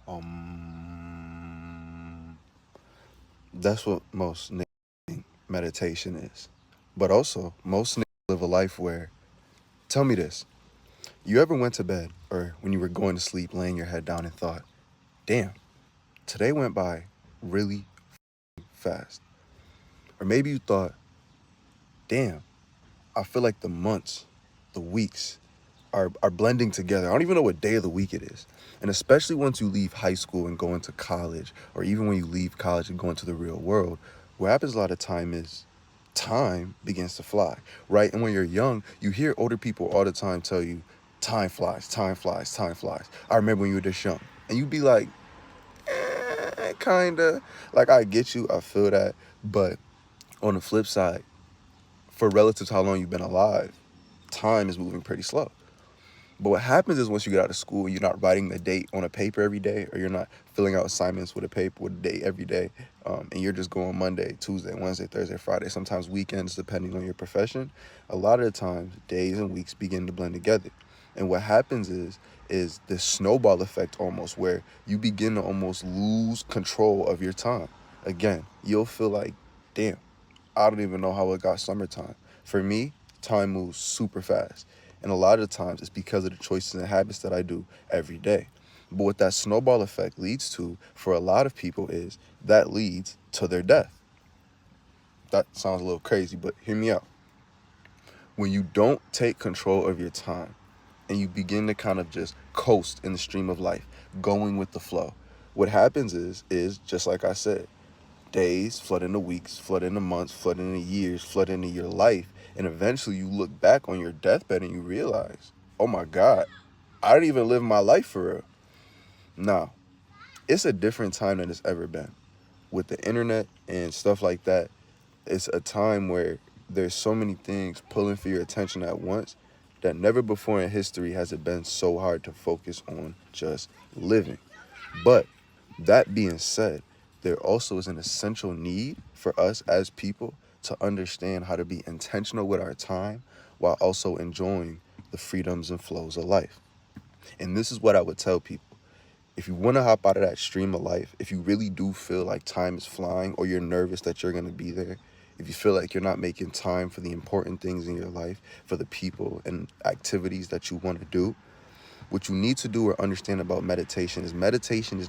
Um, that's what most niggas think meditation is. But also, most niggas live a life where, tell me this, you ever went to bed or when you were going to sleep, laying your head down and thought, damn, today went by really fast. Or maybe you thought, damn, I feel like the months, the weeks are blending together. I don't even know what day of the week it is. And especially once you leave high school and go into college, or even when you leave college and go into the real world, what happens a lot of time is time begins to fly, right? And when you're young, you hear older people all the time tell you, time flies, time flies, time flies. I remember when you were this young. And you'd be like, kinda. Like, I get you, I feel that. But on the flip side, for relative to how long you've been alive, time is moving pretty slow. But what happens is once you get out of school, you're not writing the date on a paper every day, or you're not filling out assignments with a paper with a date every day, and you're just going Monday, Tuesday, Wednesday, Thursday, Friday, sometimes weekends, depending on your profession. A lot of the times, days and weeks begin to blend together. And what happens is this snowball effect almost, where you begin to almost lose control of your time. Again, you'll feel like, damn, I don't even know how it got summertime. For me, time moves super fast. And a lot of the times it's because of the choices and habits that I do every day. But what that snowball effect leads to for a lot of people is that leads to their death. That sounds a little crazy, but hear me out. When you don't take control of your time and you begin to kind of just coast in the stream of life, going with the flow, what happens is just like I said, days flood into weeks, flood into months, flood into years, flood into your life. And eventually you look back on your deathbed and you realize, oh my God, I didn't even live my life for real. Now, it's a different time than it's ever been. With the internet and stuff like that, it's a time where there's so many things pulling for your attention at once that never before in history has it been so hard to focus on just living. But that being said, there also is an essential need for us as people to understand how to be intentional with our time while also enjoying the freedoms and flows of life. And this is what I would tell people. If you want to hop out of that stream of life, if you really do feel like time is flying or you're nervous that you're going to be there, if you feel like you're not making time for the important things in your life, for the people and activities that you want to do, what you need to do or understand about meditation is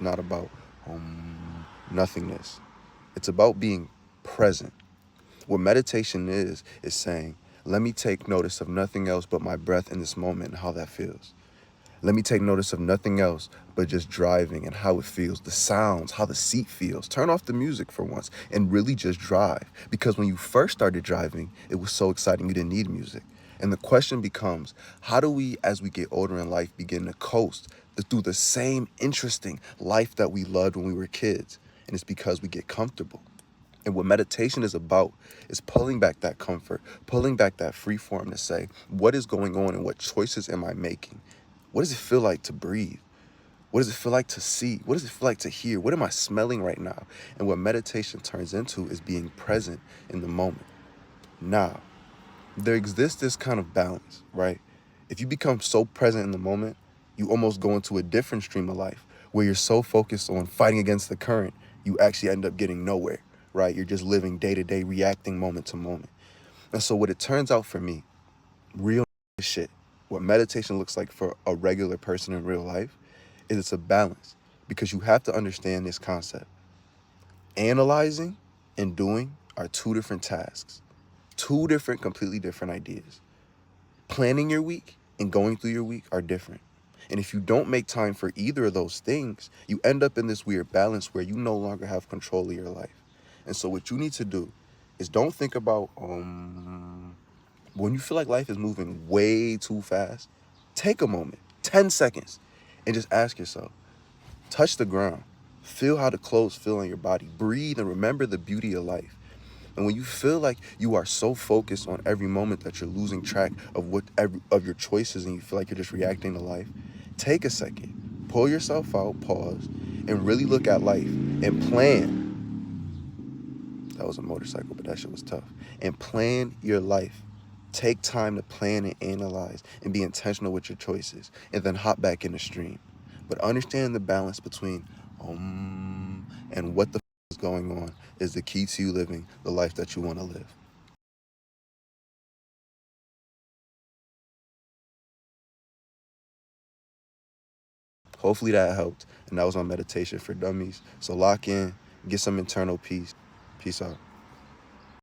not about nothingness. It's about being present. What meditation is saying, let me take notice of nothing else but my breath in this moment and how that feels. Let me take notice of nothing else but just driving and how it feels, the sounds, how the seat feels. Turn off the music for once and really just drive. Because when you first started driving, it was so exciting you didn't need music. And the question becomes, how do we, as we get older in life, begin to coast through the same interesting life that we loved when we were kids? And it's because we get comfortable. And what meditation is about is pulling back that comfort, pulling back that free form to say, what is going on and what choices am I making? What does it feel like to breathe? What does it feel like to see? What does it feel like to hear? What am I smelling right now? And what meditation turns into is being present in the moment. Now, there exists this kind of balance, right? If you become so present in the moment, you almost go into a different stream of life where you're so focused on fighting against the current, you actually end up getting nowhere, right? You're just living day to day, reacting moment to moment. And so, what it turns out for me, real shit, what meditation looks like for a regular person in real life is it's a balance because you have to understand this concept. Analyzing and doing are two different tasks, two different, completely different ideas. Planning your week and going through your week are different. And if you don't make time for either of those things, you end up in this weird balance where you no longer have control of your life. And so what you need to do is don't think about when you feel like life is moving way too fast, take a moment, 10 seconds, and just ask yourself, touch the ground, feel how the clothes feel on your body, breathe and remember the beauty of life. And when you feel like you are so focused on every moment that you're losing track of of your choices and you feel like you're just reacting to life, take a second, pull yourself out, pause, and really look at life and plan. That was a motorcycle, but that shit was tough. And plan your life. Take time to plan and analyze and be intentional with your choices and then hop back in the stream. But understand the balance between and what the is going on is the key to you living the life that you want to live. Hopefully that helped. And that was my meditation for dummies. So lock in, get some internal peace. Peace out.